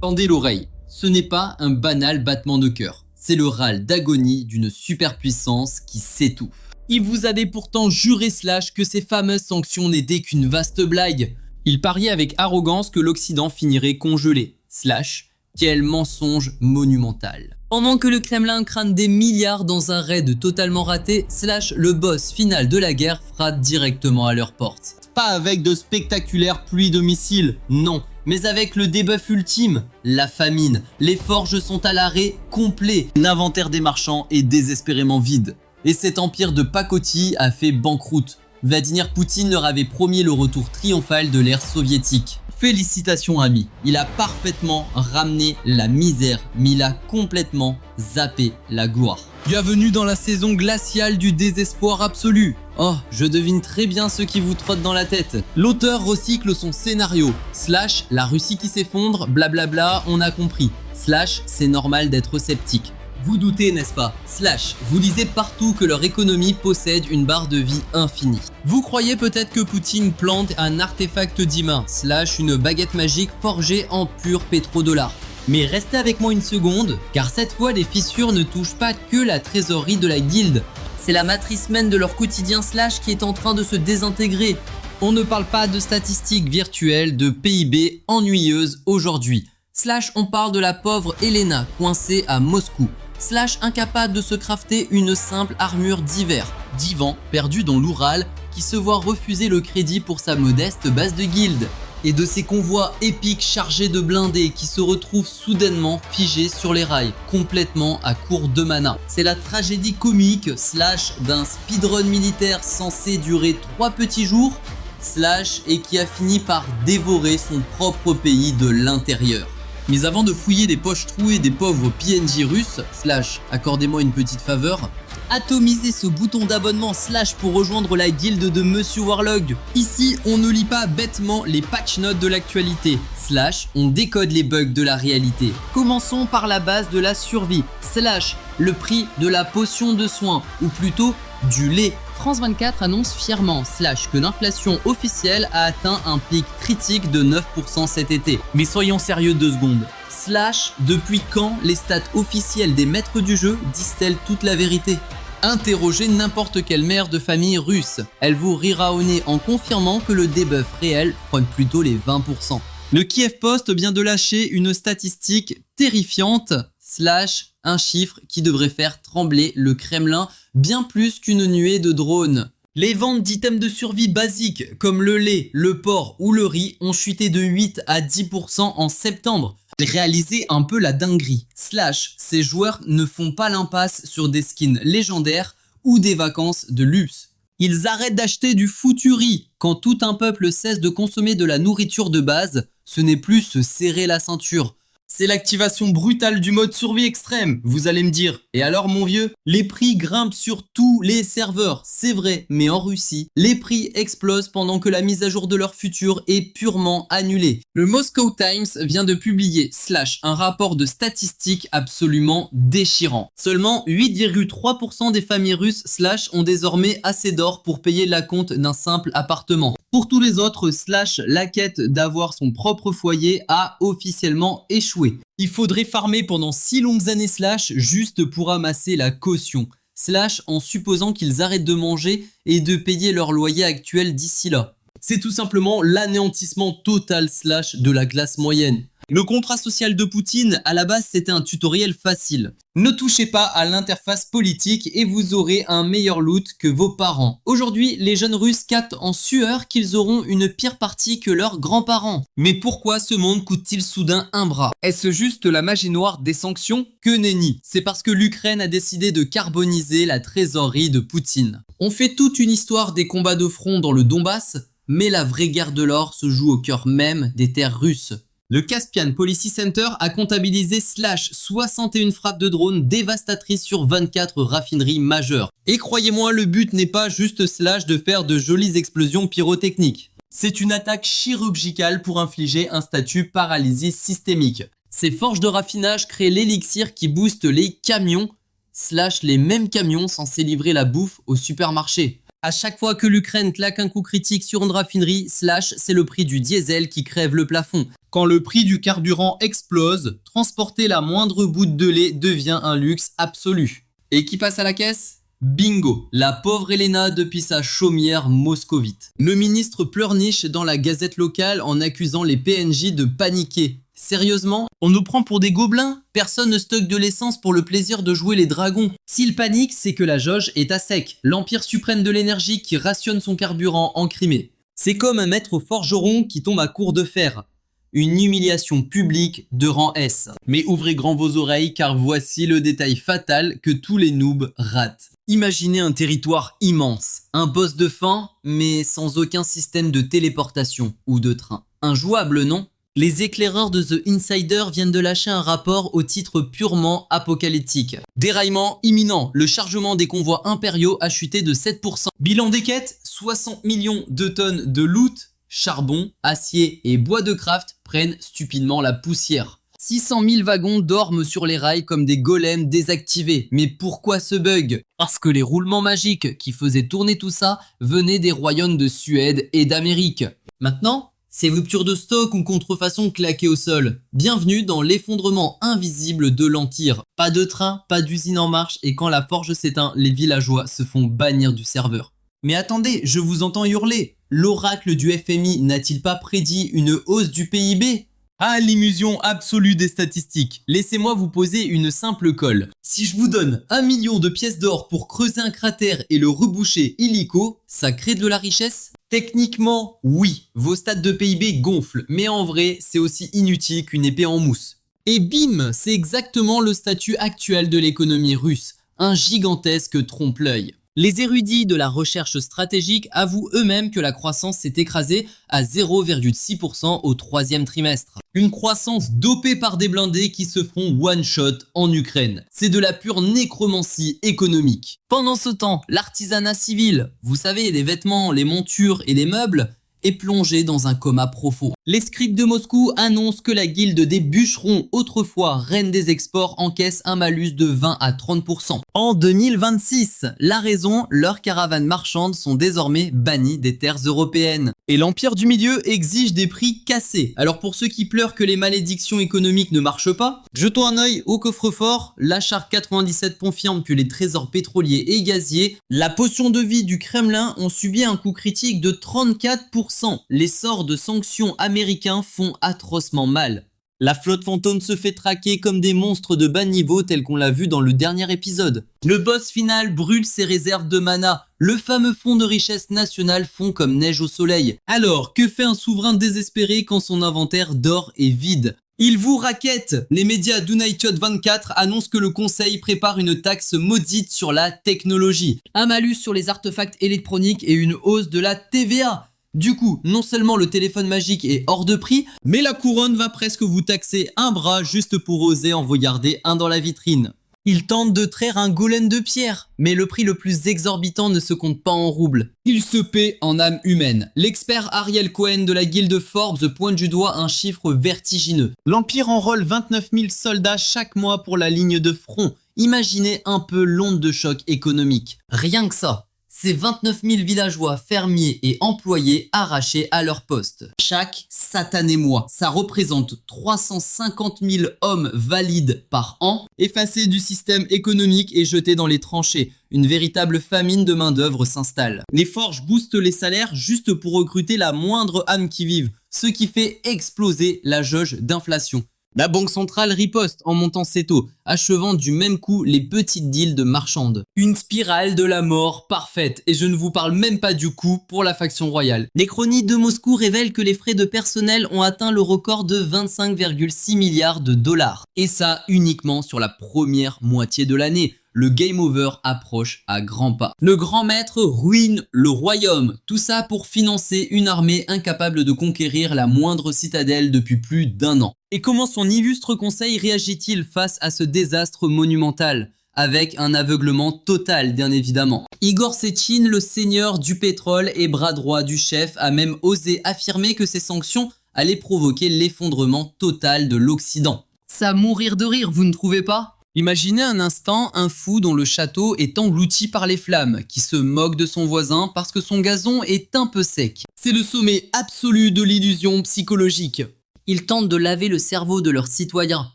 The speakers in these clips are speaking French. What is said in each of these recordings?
Tendez l'oreille, ce n'est pas un banal battement de cœur. C'est le râle d'agonie d'une superpuissance qui s'étouffe. Il vous avait pourtant juré Slash que ces fameuses sanctions n'étaient qu'une vaste blague. Il pariait avec arrogance que l'Occident finirait congelé. Slash, quel mensonge monumental. Pendant que le Kremlin crâne des milliards dans un raid totalement raté, Slash, le boss final de la guerre, frappe directement à leur porte. Pas avec de spectaculaires pluies de missiles, non, mais avec le debuff ultime, la famine. Les forges sont à l'arrêt complet, l'inventaire des marchands est désespérément vide. Et cet empire de pacotille a fait banqueroute. Vladimir Poutine leur avait promis le retour triomphal de l'ère soviétique. Félicitations amis, il a parfaitement ramené la misère, mais il a complètement zappé la gloire. Bienvenue dans la saison glaciale du désespoir absolu. Oh, je devine très bien ce qui vous trotte dans la tête. L'auteur recycle son scénario. Slash, la Russie qui s'effondre, blablabla, on a compris. Slash, c'est normal d'être sceptique. Vous doutez, n'est-ce pas? Slash, vous lisez partout que leur économie possède une barre de vie infinie. Vous croyez peut-être que Poutine plante un artefact divin, Slash, une baguette magique forgée en pur pétrodollar. Mais restez avec moi une seconde, car cette fois les fissures ne touchent pas que la trésorerie de la guilde. C'est la matrice même de leur quotidien Slash qui est en train de se désintégrer. On ne parle pas de statistiques virtuelles, de PIB ennuyeuses aujourd'hui. Slash, on parle de la pauvre Elena coincée à Moscou. Slash, incapable de se crafter une simple armure d'hiver. Divan, perdu dans l'Oural, qui se voit refuser le crédit pour sa modeste base de guilde. Et de ces convois épiques chargés de blindés qui se retrouvent soudainement figés sur les rails, complètement à court de mana. C'est la tragédie comique Slash d'un speedrun militaire censé durer 3 petits jours, Slash, et qui a fini par dévorer son propre pays de l'intérieur. Mais avant de fouiller les poches trouées des pauvres PNJ russes, Slash, accordez-moi une petite faveur, atomisez ce bouton d'abonnement Slash pour rejoindre la guilde de Monsieur Warlog. Ici, on ne lit pas bêtement les patch notes de l'actualité. Slash, on décode les bugs de la réalité. Commençons par la base de la survie. Slash, le prix de la potion de soin, ou plutôt du lait. France 24 annonce fièrement Slash que l'inflation officielle a atteint un pic critique de 9% cet été. Mais soyons sérieux 2 secondes. Slash, depuis quand les stats officielles des maîtres du jeu disent-elles toute la vérité? Interrogez n'importe quelle mère de famille russe. Elle vous rira au nez en confirmant que le debuff réel frôle plutôt les 20%. Le Kiev Post vient de lâcher une statistique terrifiante. Slash, un chiffre qui devrait faire trembler le Kremlin bien plus qu'une nuée de drones. Les ventes d'items de survie basiques comme le lait, le porc ou le riz ont chuté de 8 à 10% en septembre. Réalisez un peu la dinguerie. Slash, ces joueurs ne font pas l'impasse sur des skins légendaires ou des vacances de luxe. Ils arrêtent d'acheter du foutu riz. Quand tout un peuple cesse de consommer de la nourriture de base, ce n'est plus se serrer la ceinture. C'est l'activation brutale du mode survie extrême, vous allez me dire. Et alors mon vieux, les prix grimpent sur tous les serveurs, c'est vrai, mais en Russie, les prix explosent pendant que la mise à jour de leur futur est purement annulée. Le Moscow Times vient de publier Slash, un rapport de statistiques absolument déchirant. Seulement 8,3% des familles russes Slash ont désormais assez d'or pour payer l'acompte d'un simple appartement. Pour tous les autres, Slash, la quête d'avoir son propre foyer a officiellement échoué. Il faudrait farmer pendant 6 longues années Slash juste pour amasser la caution. Slash en supposant qu'ils arrêtent de manger et de payer leur loyer actuel d'ici là. C'est tout simplement l'anéantissement total Slash de la classe moyenne. Le contrat social de Poutine, à la base, c'était un tutoriel facile. Ne touchez pas à l'interface politique et vous aurez un meilleur loot que vos parents. Aujourd'hui, les jeunes Russes captent en sueur qu'ils auront une pire partie que leurs grands-parents. Mais pourquoi ce monde coûte-t-il soudain un bras? Est-ce juste la magie noire des sanctions? Que nenni. C'est parce que l'Ukraine a décidé de carboniser la trésorerie de Poutine. On fait toute une histoire des combats de front dans le Donbass, mais la vraie guerre de l'or se joue au cœur même des terres russes. Le Caspian Policy Center a comptabilisé Slash 61 frappes de drone dévastatrices sur 24 raffineries majeures. Et croyez-moi, le but n'est pas juste Slash de faire de jolies explosions pyrotechniques. C'est une attaque chirurgicale pour infliger un statut paralysie systémique. Ces forges de raffinage créent l'élixir qui booste les camions, Slash les mêmes camions censés livrer la bouffe au supermarché. À chaque fois que l'Ukraine claque un coup critique sur une raffinerie, Slash, c'est le prix du diesel qui crève le plafond. Quand le prix du carburant explose, transporter la moindre goutte de lait devient un luxe absolu. Et qui passe à la caisse ? Bingo, la pauvre Elena depuis sa chaumière moscovite. Le ministre pleurniche dans la gazette locale en accusant les PNJ de paniquer. Sérieusement ? On nous prend pour des gobelins ? Personne ne stocke de l'essence pour le plaisir de jouer les dragons. S'il panique, c'est que la jauge est à sec. L'empire suprême de l'énergie qui rationne son carburant en Crimée. C'est comme un maître forgeron qui tombe à court de fer. Une humiliation publique de rang S. Mais ouvrez grand vos oreilles car voici le détail fatal que tous les noobs ratent. Imaginez un territoire immense, un boss de fin, mais sans aucun système de téléportation ou de train. Injouable, non ? Les éclaireurs de The Insider viennent de lâcher un rapport au titre purement apocalyptique. Déraillement imminent, le chargement des convois impériaux a chuté de 7%. Bilan des quêtes, 60 millions de tonnes de loot, charbon, acier et bois de craft prennent stupidement la poussière. 600 000 wagons dorment sur les rails comme des golems désactivés. Mais pourquoi ce bug ? Parce que les roulements magiques qui faisaient tourner tout ça venaient des royaumes de Suède et d'Amérique. Maintenant, c'est rupture de stock ou contrefaçon claquée au sol. Bienvenue dans l'effondrement invisible de l'Empire. Pas de train, pas d'usine en marche et quand la forge s'éteint, les villageois se font bannir du serveur. Mais attendez, je vous entends hurler. L'oracle du FMI n'a-t-il pas prédit une hausse du PIB ? Ah, l'illusion absolue des statistiques. Laissez-moi vous poser une simple colle. Si je vous donne 1 million de pièces d'or pour creuser un cratère et le reboucher illico, ça crée de la richesse ? Techniquement, oui, vos stats de PIB gonflent, mais en vrai, c'est aussi inutile qu'une épée en mousse. Et bim, c'est exactement le statut actuel de l'économie russe, un gigantesque trompe-l'œil. Les érudits de la recherche stratégique avouent eux-mêmes que la croissance s'est écrasée à 0,6% au troisième trimestre. Une croissance dopée par des blindés qui se font one-shot en Ukraine. C'est de la pure nécromancie économique. Pendant ce temps, l'artisanat civil, vous savez, les vêtements, les montures et les meubles, est plongé dans un coma profond. Les scribes de Moscou annoncent que la guilde des bûcherons, autrefois reine des exports, encaisse un malus de 20 à 30%. En 2026, la raison, leurs caravanes marchandes sont désormais bannies des terres européennes. Et l'Empire du Milieu exige des prix cassés. Alors pour ceux qui pleurent que les malédictions économiques ne marchent pas, jetons un œil au coffre-fort. La charte 97 confirme que les trésors pétroliers et gaziers, la potion de vie du Kremlin ont subi un coup critique de 34%. Les sorts de sanctions américains font atrocement mal. La flotte fantôme se fait traquer comme des monstres de bas niveau tel qu'on l'a vu dans le dernier épisode. Le boss final brûle ses réserves de mana. Le fameux fonds de richesse nationale fond comme neige au soleil. Alors, que fait un souverain désespéré quand son inventaire d'or est vide ? Il vous raquette. Les médias d'United 24 annoncent que le conseil prépare une taxe maudite sur la technologie. Un malus sur les artefacts électroniques et une hausse de la TVA. Du coup, non seulement le téléphone magique est hors de prix, mais la couronne va presque vous taxer un bras juste pour oser en regarder un dans la vitrine. Il tente de traire un golem de pierre, mais le prix le plus exorbitant ne se compte pas en roubles. Il se paie en âme humaine. L'expert Ariel Cohen de la guilde Forbes pointe du doigt un chiffre vertigineux. L'Empire enrôle 29 000 soldats chaque mois pour la ligne de front. Imaginez un peu l'onde de choc économique. Rien que ça. C'est 29 000 villageois, fermiers et employés arrachés à leur poste. Chaque satané mois, ça représente 350 000 hommes valides par an, effacés du système économique et jetés dans les tranchées. Une véritable famine de main-d'œuvre s'installe. Les forges boostent les salaires juste pour recruter la moindre âme qui vive, ce qui fait exploser la jauge d'inflation. La banque centrale riposte en montant ses taux, achevant du même coup les petites deals de marchandes. Une spirale de la mort parfaite, et je ne vous parle même pas du coup pour la faction royale. Les chroniques de Moscou révèlent que les frais de personnel ont atteint le record de 25,6 milliards de dollars. Et ça uniquement sur la première moitié de l'année. Le game over approche à grands pas. Le grand maître ruine le royaume. Tout ça pour financer une armée incapable de conquérir la moindre citadelle depuis plus d'1 an. Et comment son illustre conseil réagit-il face à ce désastre monumental ? Avec un aveuglement total bien évidemment. Igor Sechin, le seigneur du pétrole et bras droit du chef, a même osé affirmer que ces sanctions allaient provoquer l'effondrement total de l'Occident. Ça mourir de rire, vous ne trouvez pas ? Imaginez un instant un fou dont le château est englouti par les flammes, qui se moque de son voisin parce que son gazon est un peu sec. C'est le sommet absolu de l'illusion psychologique. Ils tentent de laver le cerveau de leurs citoyens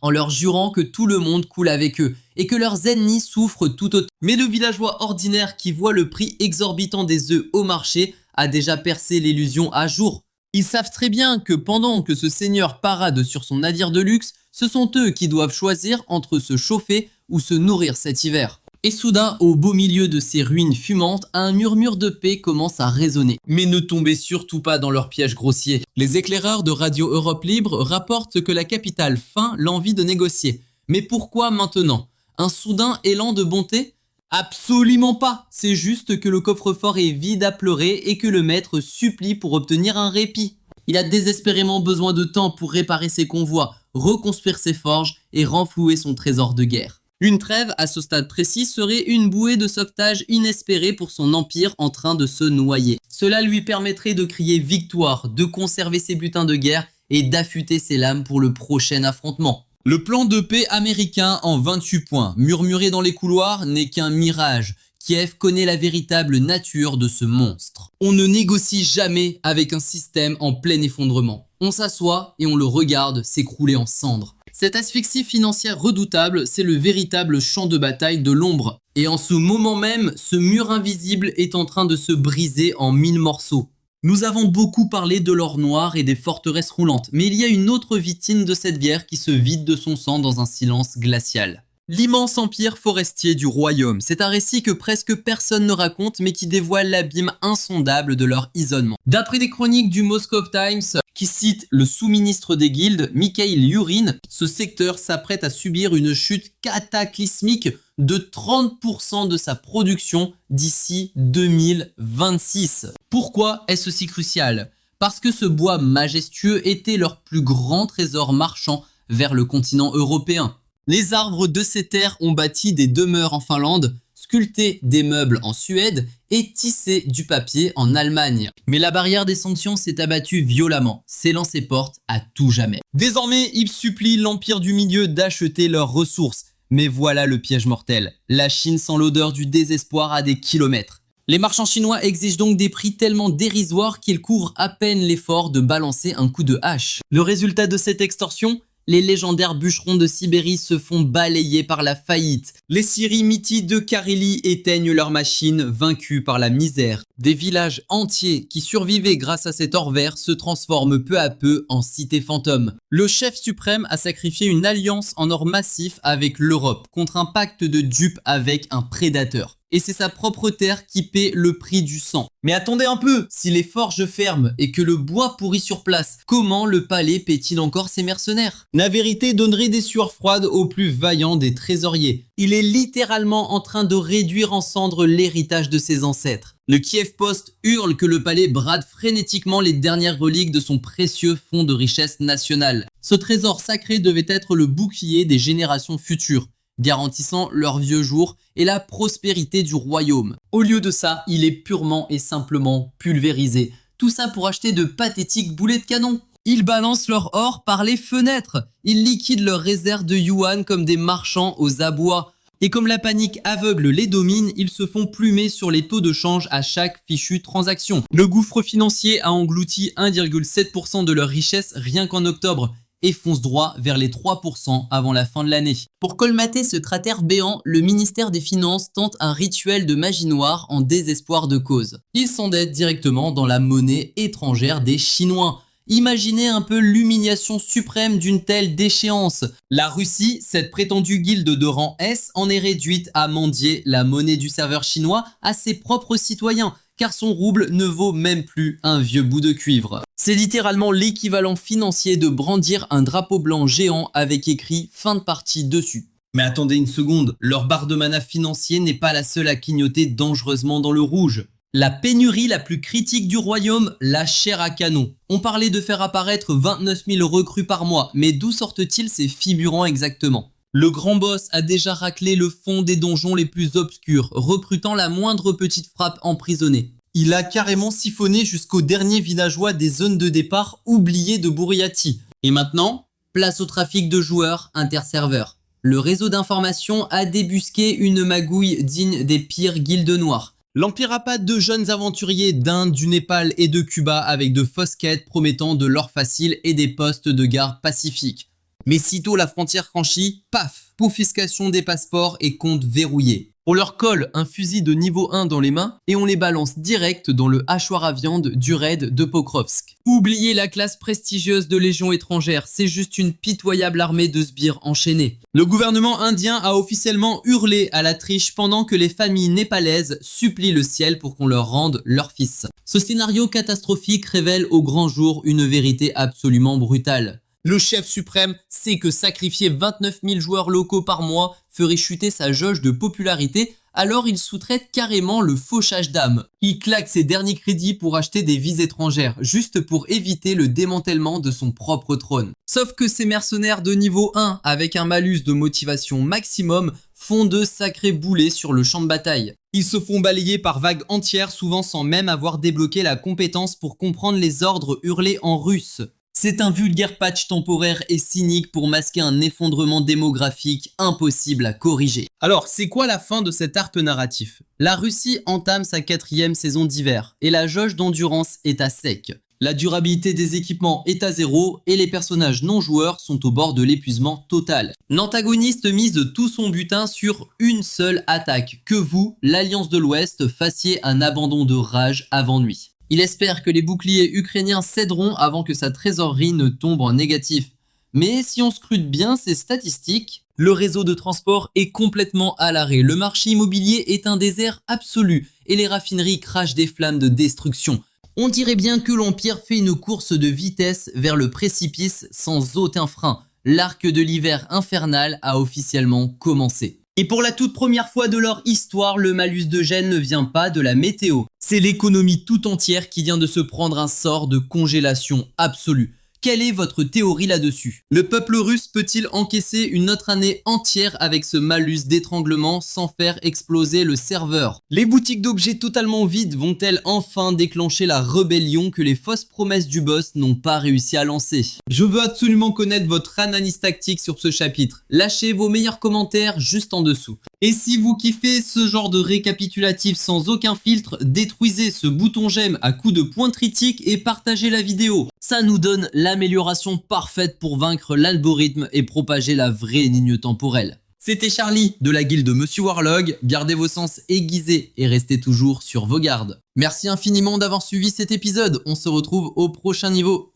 en leur jurant que tout le monde coule avec eux et que leurs ennemis souffrent tout autant. Mais le villageois ordinaire qui voit le prix exorbitant des œufs au marché a déjà percé l'illusion à jour. Ils savent très bien que pendant que ce seigneur parade sur son navire de luxe, ce sont eux qui doivent choisir entre se chauffer ou se nourrir cet hiver. Et soudain, au beau milieu de ces ruines fumantes, un murmure de paix commence à résonner. Mais ne tombez surtout pas dans leur piège grossier. Les éclaireurs de Radio Europe Libre rapportent que la capitale feint l'envie de négocier. Mais pourquoi maintenant? Un soudain élan de bonté? Absolument pas. C'est juste que le coffre-fort est vide à pleurer et que le maître supplie pour obtenir un répit. Il a désespérément besoin de temps pour réparer ses convois, reconstruire ses forges et renflouer son trésor de guerre. Une trêve à ce stade précis serait une bouée de sauvetage inespérée pour son empire en train de se noyer. Cela lui permettrait de crier victoire, de conserver ses butins de guerre et d'affûter ses lames pour le prochain affrontement. Le plan de paix américain en 28 points, murmuré dans les couloirs, n'est qu'un mirage. Kiev connaît la véritable nature de ce monstre. On ne négocie jamais avec un système en plein effondrement. On s'assoit et on le regarde s'écrouler en cendres. Cette asphyxie financière redoutable, c'est le véritable champ de bataille de l'ombre. Et en ce moment même, ce mur invisible est en train de se briser en 1000 morceaux. Nous avons beaucoup parlé de l'or noir et des forteresses roulantes, mais il y a une autre victime de cette guerre qui se vide de son sang dans un silence glacial. L'immense empire forestier du royaume, c'est un récit que presque personne ne raconte mais qui dévoile l'abîme insondable de leur isolement. D'après des chroniques du Moscow Times qui citent le sous-ministre des guildes, Mikhail Yurin, ce secteur s'apprête à subir une chute cataclysmique de 30% de sa production d'ici 2026. Pourquoi est-ce si crucial? Parce que ce bois majestueux était leur plus grand trésor marchand vers le continent européen. Les arbres de ces terres ont bâti des demeures en Finlande, sculpté des meubles en Suède et tissé du papier en Allemagne. Mais la barrière des sanctions s'est abattue violemment, scellant ses portes à tout jamais. Désormais, ils supplient l'Empire du Milieu d'acheter leurs ressources. Mais voilà le piège mortel. La Chine sent l'odeur du désespoir à des kilomètres. Les marchands chinois exigent donc des prix tellement dérisoires qu'ils couvrent à peine l'effort de balancer un coup de hache. Le résultat de cette extorsion? Les légendaires bûcherons de Sibérie se font balayer par la faillite. Les Sirimitis de Carélie éteignent leurs machines, vaincus par la misère. Des villages entiers qui survivaient grâce à cet or vert se transforment peu à peu en cités fantômes. Le chef suprême a sacrifié une alliance en or massif avec l'Europe contre un pacte de dupes avec un prédateur. Et c'est sa propre terre qui paie le prix du sang. Mais attendez un peu, si les forges ferment et que le bois pourrit sur place, comment le palais paie-t-il encore ses mercenaires? La vérité donnerait des sueurs froides aux plus vaillants des trésoriers. Il est littéralement en train de réduire en cendres l'héritage de ses ancêtres. Le Kiev Post hurle que le palais brade frénétiquement les dernières reliques de son précieux fonds de richesse nationale. Ce trésor sacré devait être le bouclier des générations futures, garantissant leurs vieux jours et la prospérité du royaume. Au lieu de ça, il est purement et simplement pulvérisé. Tout ça pour acheter de pathétiques boulets de canon. Ils balancent leur or par les fenêtres. Ils liquident leurs réserves de yuan comme des marchands aux abois. Et comme la panique aveugle les domine, ils se font plumer sur les taux de change à chaque fichue transaction. Le gouffre financier a englouti 1,7% de leur richesse rien qu'en octobre et fonce droit vers les 3% avant la fin de l'année. Pour colmater ce cratère béant, le ministère des Finances tente un rituel de magie noire en désespoir de cause. Ils s'endettent directement dans la monnaie étrangère des Chinois. Imaginez un peu l'humiliation suprême d'une telle déchéance. La Russie, cette prétendue guilde de rang S, en est réduite à mendier la monnaie du serveur chinois à ses propres citoyens, car son rouble ne vaut même plus un vieux bout de cuivre. C'est littéralement l'équivalent financier de brandir un drapeau blanc géant avec écrit « fin de partie » dessus. Mais attendez une seconde, leur barre de mana financier n'est pas la seule à clignoter dangereusement dans le rouge. La pénurie la plus critique du royaume, la chair à canon. On parlait de faire apparaître 29 000 recrues par mois, mais d'où sortent-ils ces figurants exactement? Le grand boss a déjà raclé le fond des donjons les plus obscurs, recrutant la moindre petite frappe emprisonnée. Il a carrément siphonné jusqu'au dernier villageois des zones de départ oubliées de Bouriati. Et maintenant, place au trafic de joueurs interserveurs. Le réseau d'information a débusqué une magouille digne des pires guildes noires. L'Empire appâte de jeunes aventuriers d'Inde, du Népal et de Cuba avec de fausses quêtes promettant de l'or facile et des postes de garde pacifiques. Mais sitôt la frontière franchie, paf, confiscation des passeports et comptes verrouillés. On leur colle un fusil de niveau 1 dans les mains et on les balance direct dans le hachoir à viande du raid de Pokrovsk. Oubliez la classe prestigieuse de Légion étrangère, c'est juste une pitoyable armée de sbires enchaînés. Le gouvernement indien a officiellement hurlé à la triche pendant que les familles népalaises supplient le ciel pour qu'on leur rende leur fils. Ce scénario catastrophique révèle au grand jour une vérité absolument brutale. Le chef suprême sait que sacrifier 29 000 joueurs locaux par mois ferait chuter sa jauge de popularité, alors il sous-traite carrément le fauchage d'âme. Il claque ses derniers crédits pour acheter des vies étrangères, juste pour éviter le démantèlement de son propre trône. Sauf que ces mercenaires de niveau 1, avec un malus de motivation maximum, font de sacrés boulets sur le champ de bataille. Ils se font balayer par vagues entières, souvent sans même avoir débloqué la compétence pour comprendre les ordres hurlés en russe. C'est un vulgaire patch temporaire et cynique pour masquer un effondrement démographique impossible à corriger. Alors, c'est quoi la fin de cet arc narratif? La Russie entame sa 4e saison d'hiver et la jauge d'endurance est à sec. La durabilité des équipements est à 0 et les personnages non joueurs sont au bord de l'épuisement total. L'antagoniste mise tout son butin sur une seule attaque, que vous, l'Alliance de l'Ouest, fassiez un abandon de rage avant nuit. Il espère que les boucliers ukrainiens céderont avant que sa trésorerie ne tombe en négatif. Mais si on scrute bien ses statistiques, le réseau de transport est complètement à l'arrêt. Le marché immobilier est un désert absolu et les raffineries crachent des flammes de destruction. On dirait bien que l'Empire fait une course de vitesse vers le précipice sans aucun frein. L'arc de l'hiver infernal a officiellement commencé. Et pour la toute première fois de leur histoire, le malus de gêne ne vient pas de la météo. C'est l'économie tout entière qui vient de se prendre un sort de congélation absolue. Quelle est votre théorie là-dessus? Le peuple russe peut-il encaisser une autre année entière avec ce malus d'étranglement sans faire exploser le serveur? Les boutiques d'objets totalement vides vont-elles enfin déclencher la rébellion que les fausses promesses du boss n'ont pas réussi à lancer? Je veux absolument connaître votre analyse tactique sur ce chapitre. Lâchez vos meilleurs commentaires juste en dessous. Et si vous kiffez ce genre de récapitulatif sans aucun filtre, détruisez ce bouton j'aime à coups de points critiques et partagez la vidéo. Ça nous donne l'amélioration parfaite pour vaincre l'algorithme et propager la vraie ligne temporelle. C'était Charlie de la guilde Monsieur Warlog, gardez vos sens aiguisés et restez toujours sur vos gardes. Merci infiniment d'avoir suivi cet épisode, on se retrouve au prochain niveau.